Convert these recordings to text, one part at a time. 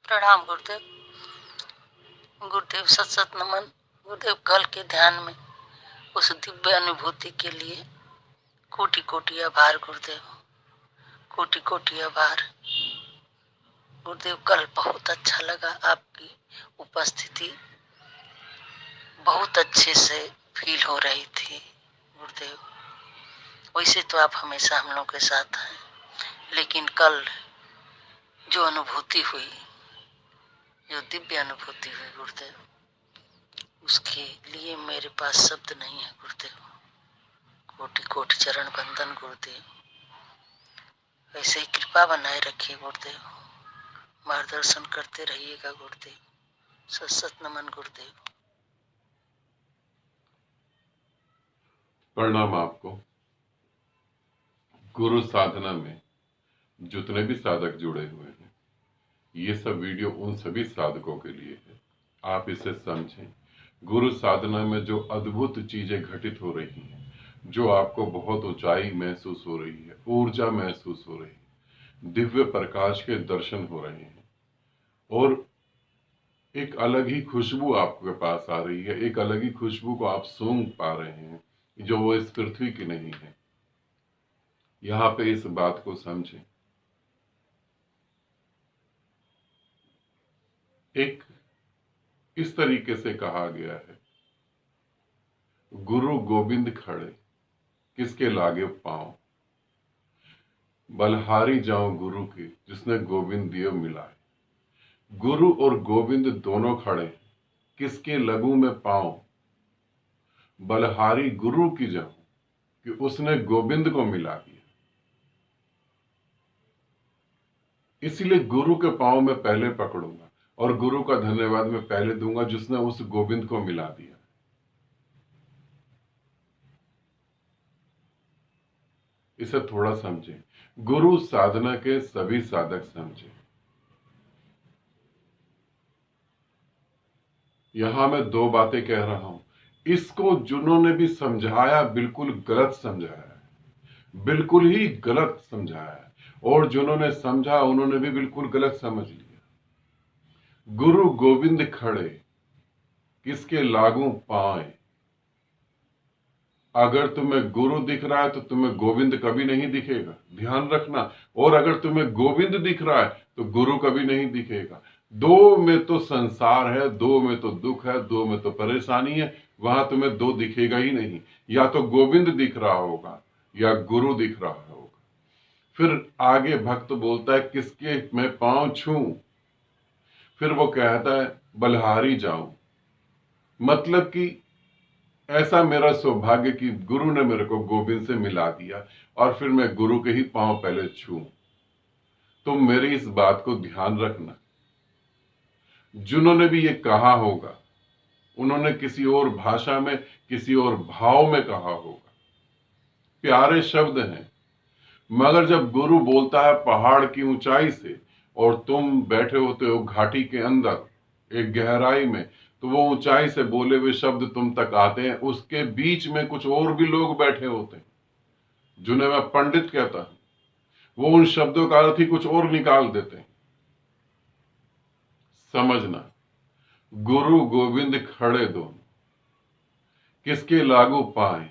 प्रणाम गुरुदेव। गुरुदेव सत सत नमन। गुरुदेव कल के ध्यान में उस दिव्य अनुभूति के लिए कोटि कोटि आभार गुरुदेव, कोटि कोटि आभार गुरुदेव। कल बहुत अच्छा लगा, आपकी उपस्थिति बहुत अच्छे से फील हो रही थी गुरुदेव। वैसे तो आप हमेशा हम लोग के साथ हैं, लेकिन कल जो अनुभूति हुई, जो दिव्य अनुभूति हुई गुरुदेव, उसके लिए मेरे पास शब्द नहीं है गुरुदेव। कोटि कोटि चरण बंदन गुरुदेव। ऐसे ही कृपा बनाए रखिए गुरुदेव, मार्गदर्शन करते रहिएगा गुरुदेव। सत सत नमन गुरुदेव। प्रणाम आपको। गुरु साधना में जितने भी साधक जुड़े हुए हैं, ये सब वीडियो उन सभी साधकों के लिए है। आप इसे समझें। गुरु साधना में जो अद्भुत चीजें घटित हो रही हैं, जो आपको बहुत ऊंचाई महसूस हो रही है, ऊर्जा महसूस हो रही है, दिव्य प्रकाश के दर्शन हो रहे हैं और एक अलग ही खुशबू आपके पास आ रही है, एक अलग ही खुशबू को आप सूंघ पा रहे हैं जो वो इस पृथ्वी की नहीं है। यहां पे इस बात को समझें। एक इस तरीके से कहा गया है, गुरु गोविंद खड़े किसके लागे पांव, बलहारी जाऊं गुरु की जिसने गोविंद दियो मिलाए। गुरु और गोविंद दोनों खड़े, किसके लगू में पांव, बलहारी गुरु की जाऊं कि उसने गोविंद को मिला दिया। इसलिए गुरु के पांव में पहले पकड़ूंगा और गुरु का धन्यवाद मैं पहले दूंगा जिसने उस गोविंद को मिला दिया। इसे थोड़ा समझें। गुरु साधना के सभी साधक समझें। यहां मैं दो बातें कह रहा हूं, इसको जिन्होंने भी समझाया बिल्कुल गलत समझाया है, बिल्कुल ही गलत समझाया है, और जिन्होंने समझा उन्होंने भी बिल्कुल गलत समझ लिया। गुरु गोविंद खड़े किसके लागू पाए। अगर तुम्हें गुरु दिख रहा है तो तुम्हें गोविंद कभी नहीं दिखेगा, ध्यान रखना। और अगर तुम्हें गोविंद दिख रहा है तो गुरु कभी नहीं दिखेगा। दो में तो संसार है, दो में तो दुख है, दो में तो परेशानी है, वहां तुम्हें दो दिखेगा ही नहीं। या तो गोविंद दिख रहा होगा या गुरु दिख रहा होगा। फिर आगे भक्त बोलता है किसके मैं पांव छूं, फिर वो कहता है बलहारी जाऊं। मतलब कि ऐसा मेरा सौभाग्य कि गुरु ने मेरे को गोविंद से मिला दिया और फिर मैं गुरु के ही पांव पहले छूं। तुम मेरी इस बात को ध्यान रखना। जिन्होंने भी ये कहा होगा उन्होंने किसी और भाषा में, किसी और भाव में कहा होगा। प्यारे शब्द हैं, मगर जब गुरु बोलता है पहाड़ की ऊंचाई से और तुम बैठे होते हो घाटी के अंदर एक गहराई में, तो वो ऊंचाई से बोले हुए शब्द तुम तक आते हैं। उसके बीच में कुछ और भी लोग बैठे होते हैं जिन्हें मैं पंडित कहता हूं, वो उन शब्दों का अर्थ ही कुछ और निकाल देते हैं। समझना, गुरु गोविंद खड़े दोनों किसके लागू पाए।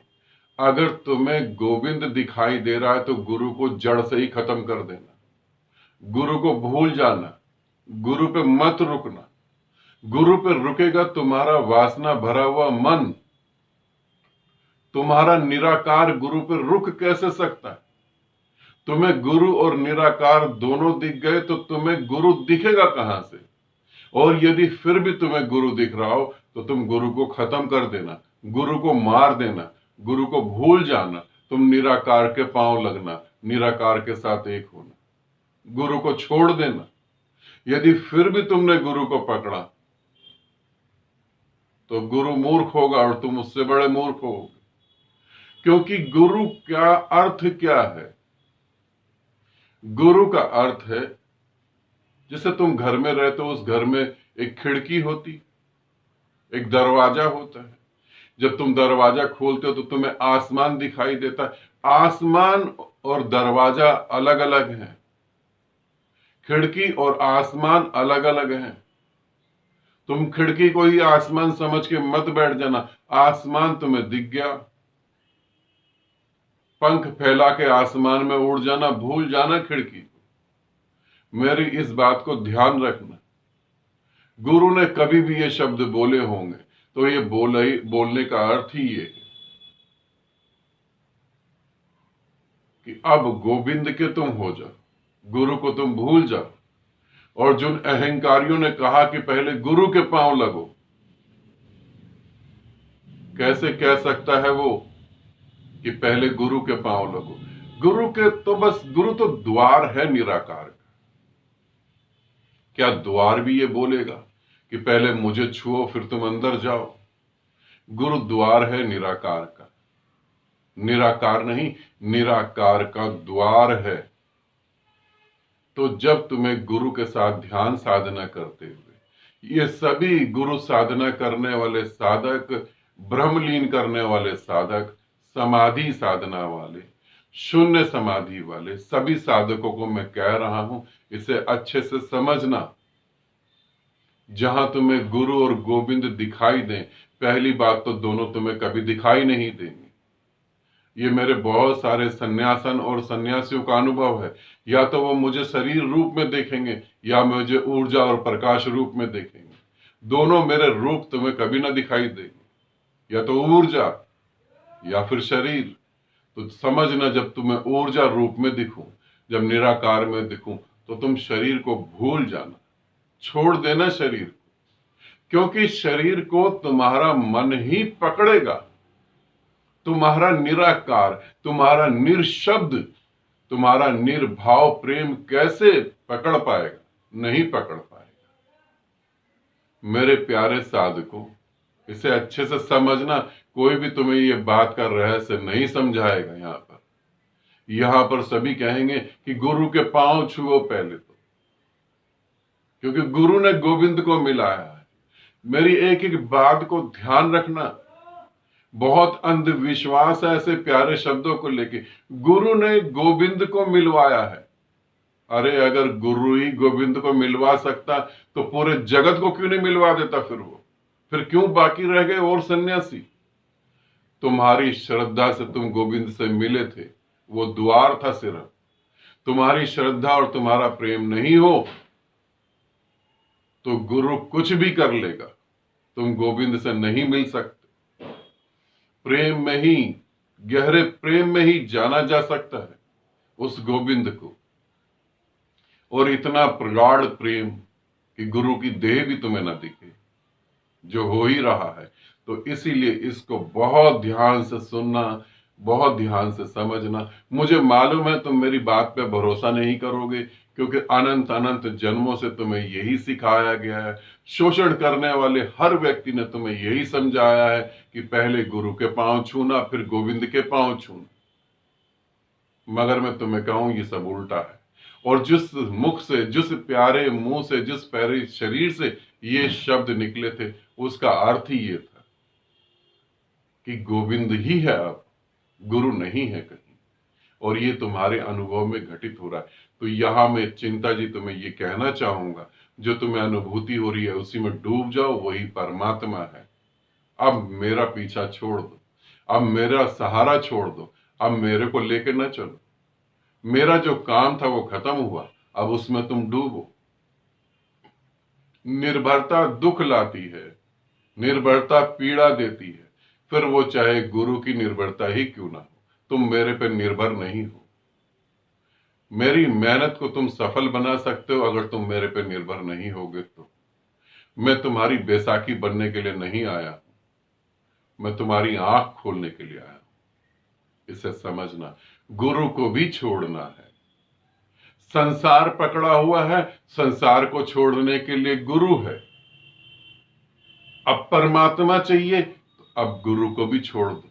अगर तुम्हें गोविंद दिखाई दे रहा है तो गुरु को जड़ से ही खत्म कर देना, गुरु को भूल जाना, गुरु पे मत रुकना। गुरु पे रुकेगा तुम्हारा वासना भरा हुआ मन, तुम्हारा निराकार गुरु पे रुक कैसे सकता है। तुम्हें गुरु और निराकार दोनों दिख गए तो तुम्हें गुरु दिखेगा कहां से। और यदि फिर भी तुम्हें गुरु दिख रहा हो तो तुम गुरु को खत्म कर देना, गुरु को मार देना, गुरु को भूल जाना, तुम निराकार के पांव लगना, निराकार के साथ एक होना, गुरु को छोड़ देना। यदि फिर भी तुमने गुरु को पकड़ा तो गुरु मूर्ख होगा और तुम उससे बड़े मूर्ख होगे। क्योंकि गुरु क्या अर्थ क्या है। गुरु का अर्थ है, जैसे तुम घर में रहते हो, उस घर में एक खिड़की होती, एक दरवाजा होता है। जब तुम दरवाजा खोलते हो तो तुम्हें आसमान दिखाई देता है। आसमान और दरवाजा अलग अलग हैं। खिड़की और आसमान अलग अलग हैं। तुम खिड़की को ही आसमान समझ के मत बैठ जाना, आसमान तुम्हें दिख गया, पंख फैला के आसमान में उड़ जाना, भूल जाना खिड़की को। मेरी इस बात को ध्यान रखना। गुरु ने कभी भी ये शब्द बोले होंगे तो ये बोलने का अर्थ ही ये है कि अब गोविंद के तुम हो जाओ, गुरु को तुम भूल जाओ। और जिन अहंकारियों ने कहा कि पहले गुरु के पांव लगो, कैसे कह सकता है वो कि पहले गुरु के पांव लगो? गुरु तो द्वार है निराकार का। क्या द्वार भी ये बोलेगा कि पहले मुझे छुओ फिर तुम अंदर जाओ? गुरु द्वार है निराकार का, निराकार नहीं, निराकार का द्वार है। तो जब तुम्हें गुरु के साथ ध्यान साधना करते हुए ये सभी गुरु साधना करने वाले साधक, ब्रह्मलीन करने वाले साधक, समाधि साधना वाले, शून्य समाधि वाले सभी साधकों को मैं कह रहा हूं, इसे अच्छे से समझना। जहां तुम्हें गुरु और गोविंद दिखाई दें, पहली बात तो दोनों तुम्हें कभी दिखाई नहीं देंगे। ये मेरे बहुत सारे सन्यासन और सन्यासियों का अनुभव है। या तो वो मुझे शरीर रूप में देखेंगे या मुझे ऊर्जा और प्रकाश रूप में देखेंगे। दोनों मेरे रूप तुम्हें कभी ना दिखाई देंगे, या तो ऊर्जा या फिर शरीर। तो समझना, जब तुम्हें ऊर्जा रूप में दिखूं, जब निराकार में दिखूं, तो तुम शरीर को भूल जाना, छोड़ देना शरीर को, क्योंकि शरीर को तुम्हारा मन ही पकड़ेगा। तुम्हारा निराकार, तुम्हारा निरशब्द, तुम्हारा निर्भाव प्रेम कैसे पकड़ पाएगा? नहीं पकड़ पाएगा। मेरे प्यारे साधकों, इसे अच्छे से समझना। कोई भी तुम्हें ये बात का रहस्य नहीं समझाएगा। यहां पर सभी कहेंगे कि गुरु के पांव छुओ पहले, तो क्योंकि गुरु ने गोविंद को मिलाया है। मेरी एक एक बात को ध्यान रखना। बहुत अंधविश्वास है ऐसे प्यारे शब्दों को लेके। गुरु ने गोविंद को मिलवाया है। अरे अगर गुरु ही गोविंद को मिलवा सकता तो पूरे जगत को क्यों नहीं मिलवा देता? फिर क्यों बाकी रह गए और सन्यासी? तुम्हारी श्रद्धा से तुम गोविंद से मिले थे, वो द्वार था सिर्फ। तुम्हारी श्रद्धा और तुम्हारा प्रेम नहीं हो तो गुरु कुछ भी कर लेगा, तुम गोविंद से नहीं मिल सकते। प्रेम में ही, गहरे प्रेम में ही जाना जा सकता है उस गोविंद को। और इतना प्रगाढ़ प्रेम कि गुरु की देह भी तुम्हें न दिखे, जो हो ही रहा है। तो इसीलिए इसको बहुत ध्यान से सुनना, बहुत ध्यान से समझना। मुझे मालूम है तुम मेरी बात पे भरोसा नहीं करोगे, क्योंकि अनंत अनंत जन्मों से तुम्हें यही सिखाया गया है। शोषण करने वाले हर व्यक्ति ने तुम्हें यही समझाया है कि पहले गुरु के पांव छूना, फिर गोविंद के पांव छूना। मगर मैं तुम्हें कहूं, ये सब उल्टा है। और जिस मुख से, जिस प्यारे मुंह से, जिस प्यारे शरीर से ये शब्द निकले थे, उसका अर्थ ही ये था कि गोविंद ही है, अब गुरु नहीं है कहीं। और ये तुम्हारे अनुभव में घटित हो रहा है। तो यहां मैं चिंता जी तुम्हें ये कहना चाहूंगा, जो तुम्हें अनुभूति हो रही है उसी में डूब जाओ, वही परमात्मा है। अब मेरा पीछा छोड़ दो, अब मेरा सहारा छोड़ दो, अब मेरे को लेकर न चलो। मेरा जो काम था वो खत्म हुआ, अब उसमें तुम डूबो। निर्भरता दुख लाती है, निर्भरता पीड़ा देती है। फिर वो चाहे गुरु की निर्भरता ही क्यों ना हो, तुम मेरे पर निर्भर नहीं हो। मेरी मेहनत को तुम सफल बना सकते हो, अगर तुम मेरे पे निर्भर नहीं होगे तो। मैं तुम्हारी बैसाखी बनने के लिए नहीं आया हूं, मैं तुम्हारी आंख खोलने के लिए आया हूं। इसे समझना, गुरु को भी छोड़ना है। संसार पकड़ा हुआ है, संसार को छोड़ने के लिए गुरु है। अब परमात्मा चाहिए तो अब गुरु को भी छोड़ दो,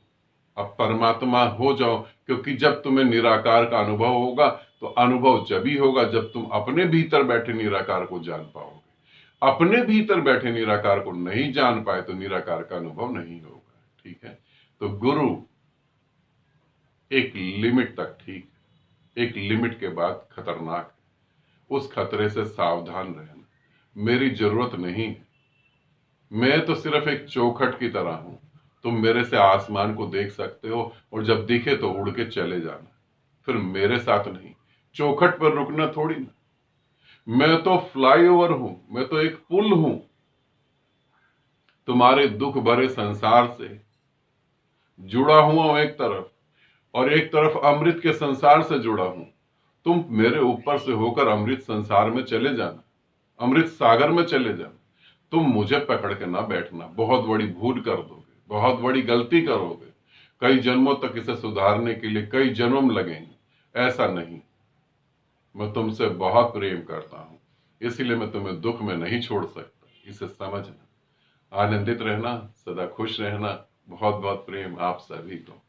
अब परमात्मा हो जाओ। क्योंकि जब तुम्हें निराकार का अनुभव होगा, तो अनुभव जब ही होगा जब तुम अपने भीतर बैठे निराकार को जान पाओगे। अपने भीतर बैठे निराकार को नहीं जान पाए तो निराकार का अनुभव नहीं होगा। ठीक है? तो गुरु एक लिमिट तक ठीक है, एक लिमिट के बाद खतरनाक है। उस खतरे से सावधान रहना। मेरी जरूरत नहीं है। मैं तो सिर्फ एक चौखट की तरह हूं। तुम मेरे से आसमान को देख सकते हो और जब दिखे तो उड़ के चले जाना, फिर मेरे साथ नहीं। चौखट पर रुकना थोड़ी ना। मैं तो फ्लाईओवर हूं, मैं तो एक पुल हूं तुम्हारे दुख भरे संसार से। जुड़ा हुआ हूं एक तरफ, और एक तरफ अमृत के संसार से जुड़ा हूं। तुम मेरे ऊपर से होकर अमृत संसार में चले जाना, अमृत सागर में चले जाना। तुम मुझे पकड़ के ना बैठना, बहुत बड़ी भूल कर दोगे, बहुत बड़ी गलती करोगे। कई जन्मों तक इसे सुधारने के लिए कई जन्म लगेंगे। ऐसा नहीं, मैं तुमसे बहुत प्रेम करता हूं, इसलिए मैं तुम्हें दुख में नहीं छोड़ सकता। इसे समझना। आनंदित रहना, सदा खुश रहना। बहुत बहुत प्रेम आप सभी को।